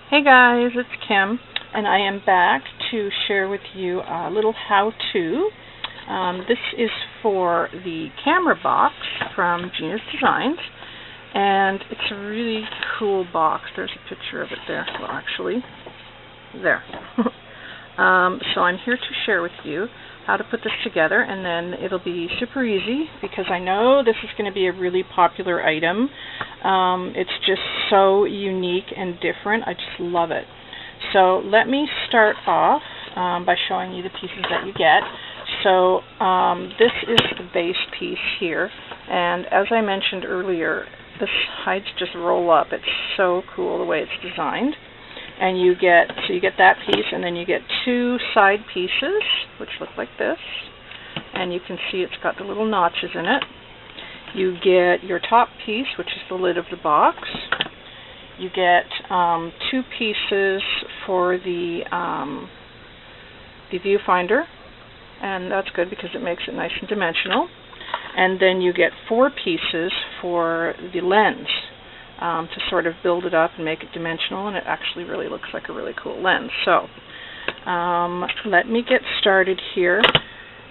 Hey guys, it's Kim, and I am back to share with you a little how-to. This is for the camera box from Gina's Designs, and it's a really cool box. There's a picture of it there. Well, actually, there. So I'm here to share with you how to put this together, and then it'll be super easy because I know this is going to be a really popular item. It's just so unique and different. I just love it. So let me start off by showing you the pieces that you get. So this is the base piece here, and as I mentioned earlier, the sides just roll up. It's so cool the way it's designed. And you get that piece, and then you get two side pieces, which look like this. And you can see it's got the little notches in it. You get your top piece, which is the lid of the box. You get two pieces for the viewfinder, and that's good because it makes it nice and dimensional. And then you get four pieces for the lens. To sort of build it up and make it dimensional, and it actually really looks like a really cool lens. So let me get started here,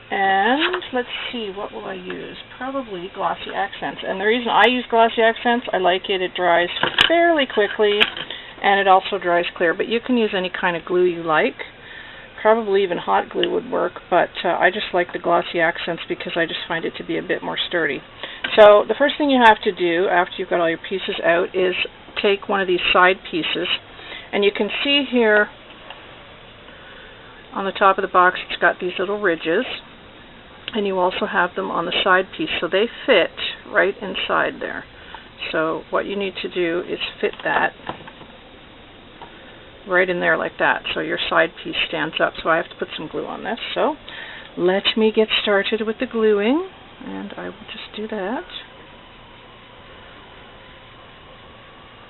and let's see, what will I use? Probably glossy accents. And the reason I use glossy accents, I like it. It dries fairly quickly, and it also dries clear, but you can use any kind of glue you like. Probably even hot glue would work, but I just like the glossy accents because I just find it to be a bit more sturdy. So the first thing you have to do after you've got all your pieces out is take one of these side pieces, and you can see here on the top of the box it's got these little ridges, and you also have them on the side piece, so they fit right inside there. So what you need to do is fit that right in there like that, so your side piece stands up. So I have to put some glue on this, so let me get started with the gluing, and I will just do that.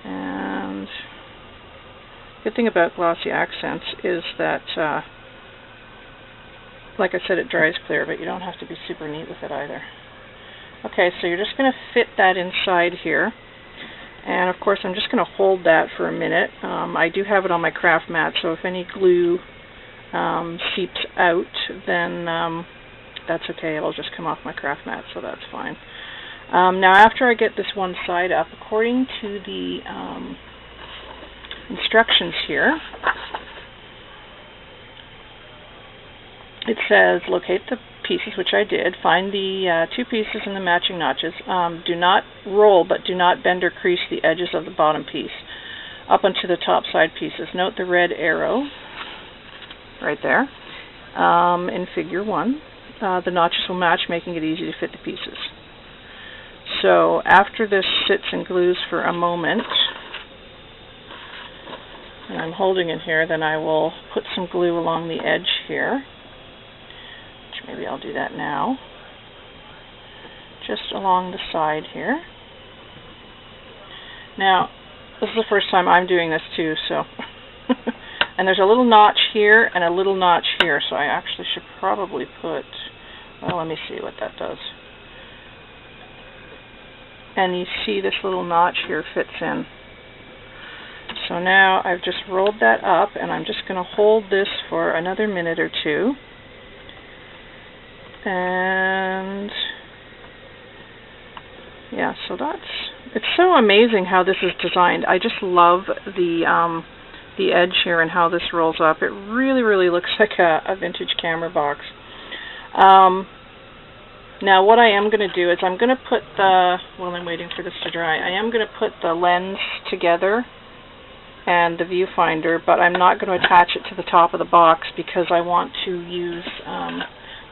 And the good thing about glossy accents is that like I said, it dries clear, but you don't have to be super neat with it either. Okay, so you're just going to fit that inside here. And of course I'm just going to hold that for a minute. I do have it on my craft mat, so if any glue seeps out, then that's okay. It'll just come off my craft mat, so that's fine. Now after I get this one side up, according to the instructions here, it says locate the pieces, which I did. Find the two pieces and the matching notches. Do not roll, but do not bend or crease the edges of the bottom piece up onto the top side pieces. Note the red arrow right there in figure 1. The notches will match, making it easy to fit the pieces. So after this sits and glues for a moment, and I'm holding it here, then I will put some glue along the edge here. Maybe I'll do that now. Just along the side here. Now, this is the first time I'm doing this too, so. And there's a little notch here and a little notch here, so I actually should probably put, well, let me see what that does. And you see this little notch here fits in. So now I've just rolled that up, and I'm just going to hold this for another minute or two. And yeah, so it's so amazing how this is designed. I just love the edge here and how this rolls up. It really, really looks like a vintage camera box. Now what I am going to do is I'm going to put while I'm waiting for this to dry, I am going to put the lens together and the viewfinder, but I'm not going to attach it to the top of the box because I want to use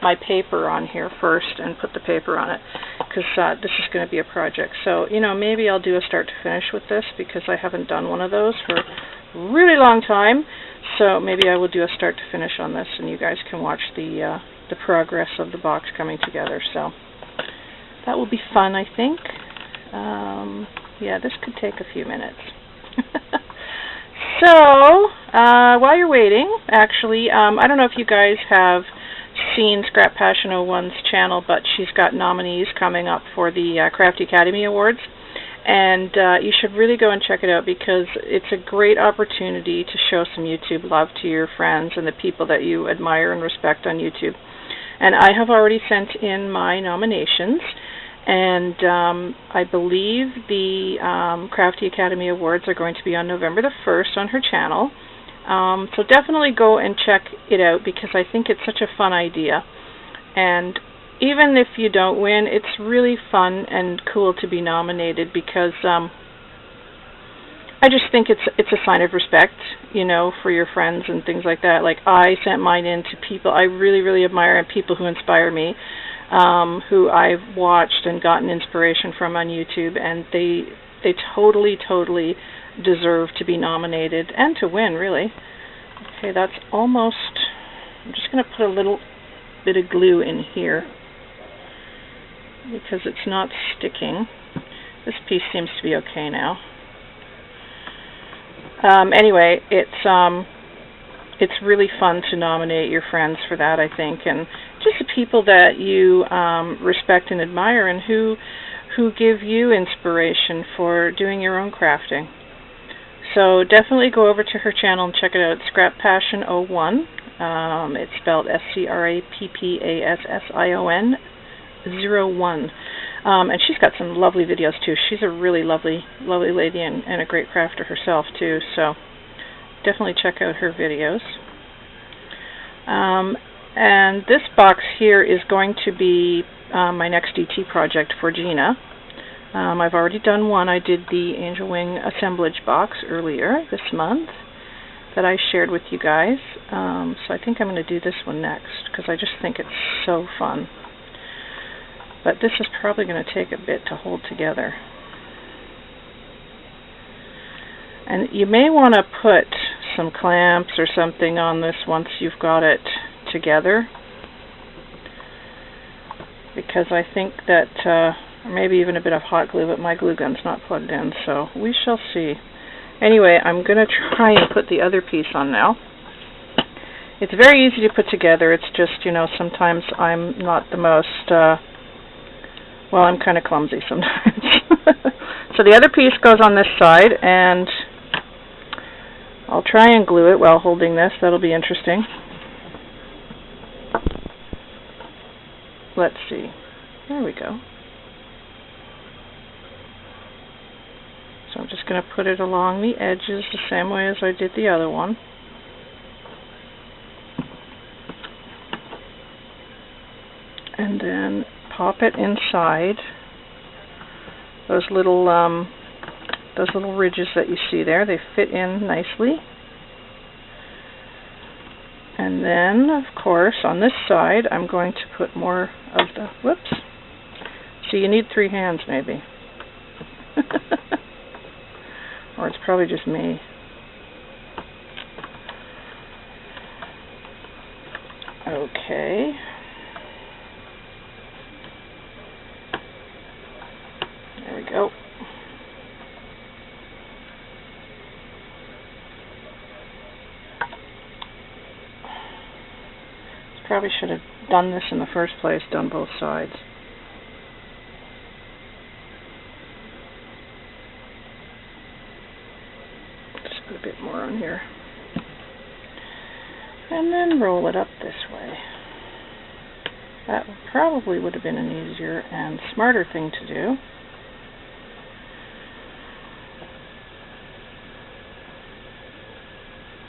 my paper on here first and put the paper on it, because this is going to be a project. So, you know, maybe I'll do a start to finish with this because I haven't done one of those for a really long time. So maybe I will do a start to finish on this, and you guys can watch the progress of the box coming together. So that will be fun, I think. Yeah, this could take a few minutes. So while you're waiting, actually, I don't know if you guys have seen Scrap Passion 01's channel, but she's got nominees coming up for the Crafty Academy Awards, And you should really go and check it out because it's a great opportunity to show some YouTube love to your friends and the people that you admire and respect on YouTube. And I have already sent in my nominations, and I believe the Crafty Academy Awards are going to be on November the 1st on her channel. So definitely go and check it out because I think it's such a fun idea. And even if you don't win, it's really fun and cool to be nominated because I just think it's a sign of respect, you know, for your friends and things like that. Like, I sent mine in to people I really, really admire and people who inspire me, who I've watched and gotten inspiration from on YouTube, and they totally, totally deserve to be nominated and to win, really. Okay, that's almost... I'm just going to put a little bit of glue in here because it's not sticking. This piece seems to be okay now. Anyway, it's really fun to nominate your friends for that, I think, and just the people that you respect and admire and who give you inspiration for doing your own crafting. So definitely go over to her channel and check it out. Scrap Passion 01. It's spelled SCRAPPASSION 01. And she's got some lovely videos too. She's a really lovely lady and a great crafter herself too. So definitely check out her videos. And this box here is going to be my next DT project for Gina. I've already done one. I did the Angel Wing assemblage box earlier this month that I shared with you guys. So I think I'm going to do this one next because I just think it's so fun. But this is probably going to take a bit to hold together. And you may want to put some clamps or something on this once you've got it together, because I think that, or maybe even a bit of hot glue, but my glue gun's not plugged in, so we shall see. Anyway, I'm going to try and put the other piece on now. It's very easy to put together. It's just, you know, sometimes I'm not the most... well, I'm kind of clumsy sometimes. So the other piece goes on this side, and I'll try and glue it while holding this. That'll be interesting. Let's see. There we go. So I'm just going to put it along the edges the same way as I did the other one. And then pop it inside those little ridges that you see there. They fit in nicely. And then, of course, on this side, I'm going to put more of the, whoops. So you need 3 hands, maybe. Or it's probably just me. Okay. There we go. Probably should have done this in the first place, done both sides. Just put a bit more on here. And then roll it up this way. That probably would have been an easier and smarter thing to do.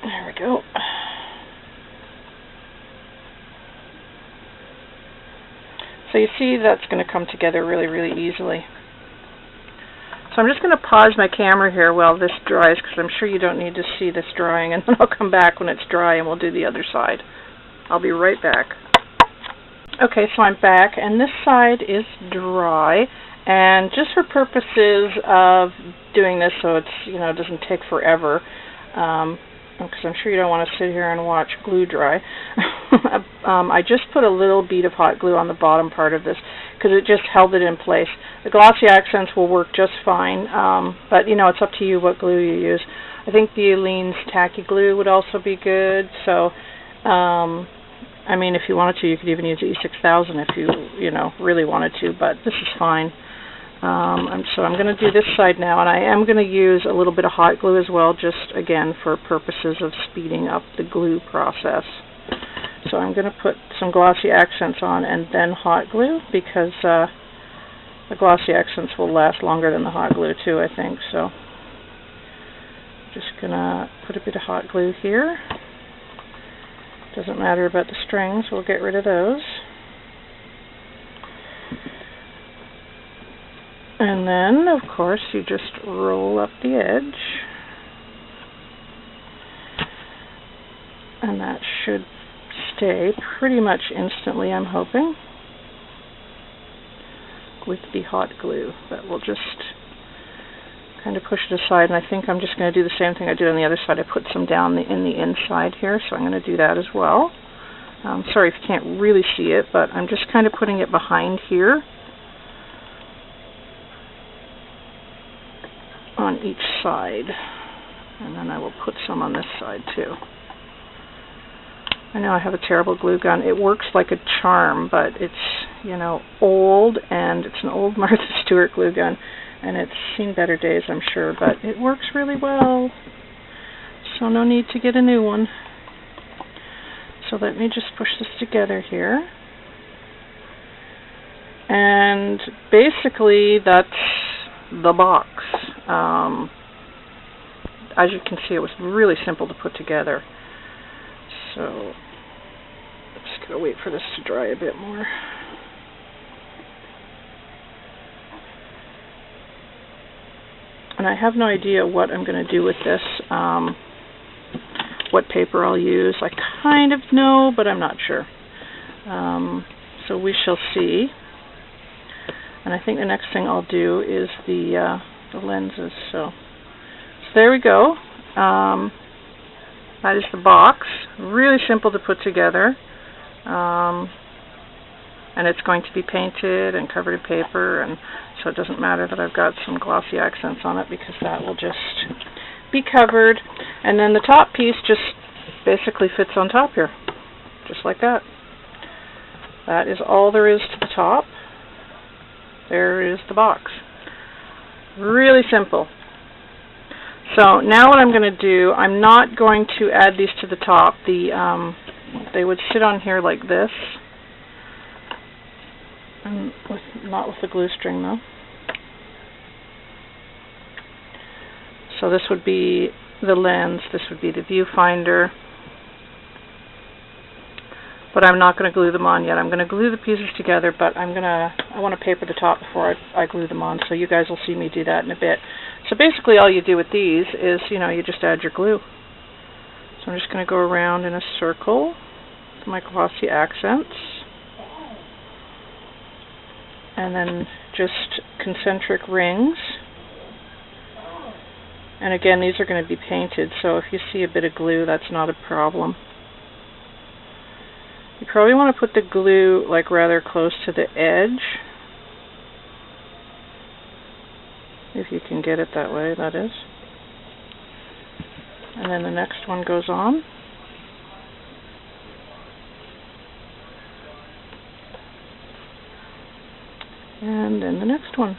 There we go. So you see that's going to come together really, really easily. So I'm just going to pause my camera here while this dries, because I'm sure you don't need to see this drying, and then I'll come back when it's dry and we'll do the other side. I'll be right back. Okay, so I'm back, and this side is dry, and just for purposes of doing this so it's, you know, it doesn't take forever, because I'm sure you don't want to sit here and watch glue dry. I just put a little bead of hot glue on the bottom part of this because it just held it in place. The glossy accents will work just fine, but you know, it's up to you what glue you use. I think the Aleene's tacky glue would also be good. So, I mean, if you wanted to, you could even use E6000 if you know, really wanted to, but this is fine. So I'm going to do this side now, and I am going to use a little bit of hot glue as well, just again for purposes of speeding up the glue process. So I'm going to put some glossy accents on and then hot glue, because the glossy accents will last longer than the hot glue too, I think. So just going to put a bit of hot glue here. Doesn't matter about the strings, we'll get rid of those. And then, of course, you just roll up the edge. And that should stay pretty much instantly, I'm hoping, with the hot glue. But we'll just kind of push it aside, and I think I'm just going to do the same thing I did on the other side. I put some down in the inside here, so I'm going to do that as well. Sorry if you can't really see it, but I'm just kind of putting it behind here on each side, and then I will put some on this side too. I know I have a terrible glue gun. It works like a charm, but it's, you know, old, and it's an old Martha Stewart glue gun, and it's seen better days, I'm sure, but it works really well, so no need to get a new one. So let me just push this together here, and basically that's the box. As you can see, it was really simple to put together. So I'm just going to wait for this to dry a bit more. And I have no idea what I'm going to do with this, what paper I'll use. I kind of know, but I'm not sure. So we shall see. And I think the next thing I'll do is the lenses. So there we go. That is the box. Really simple to put together. And it's going to be painted and covered in paper, and so it doesn't matter that I've got some glossy accents on it, because that will just be covered. And then the top piece just basically fits on top here, just like that. That is all there is to the top. There is the box. Really simple. So now what I'm going to do, I'm not going to add these to the top. They would sit on here like this, and not with the glue string though. So this would be the lens, this would be the viewfinder, but I'm not going to glue them on yet. I'm going to glue the pieces together, but I want to paper the top before I glue them on, so you guys will see me do that in a bit. So basically all you do with these is, you know, you just add your glue. So I'm just going to go around in a circle with my glossy accents, and then just concentric rings. And again, these are going to be painted, so if you see a bit of glue, that's not a problem. You probably want to put the glue like rather close to the edge, if you can get it that way, that is. And then the next one goes on. And then the next one.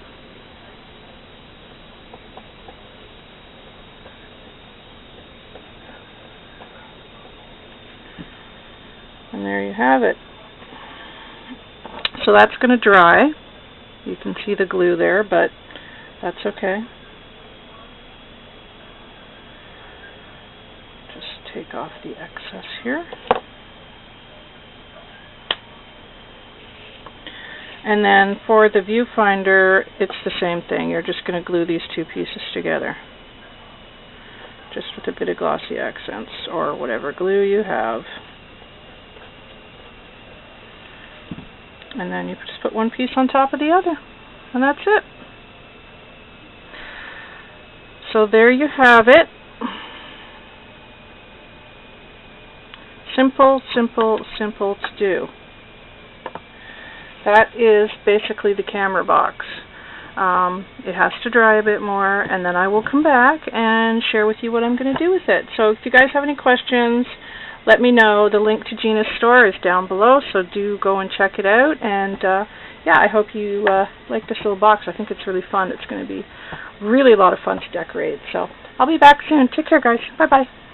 And there you have it. So that's going to dry. You can see the glue there, but that's okay. Just take off the excess here. And then for the viewfinder, it's the same thing. You're just going to glue these two pieces together, just with a bit of glossy accents or whatever glue you have. And then you just put one piece on top of the other, and that's it. So there you have it. Simple, simple, simple to do. That is basically the camera box. It has to dry a bit more, and then I will come back and share with you what I'm going to do with it. So if you guys have any questions, let me know. The link to Gina's store is down below, so do go and check it out. And yeah, I hope you like this little box. I think it's really fun. It's going to be really a lot of fun to decorate. So I'll be back soon. Take care, guys. Bye-bye.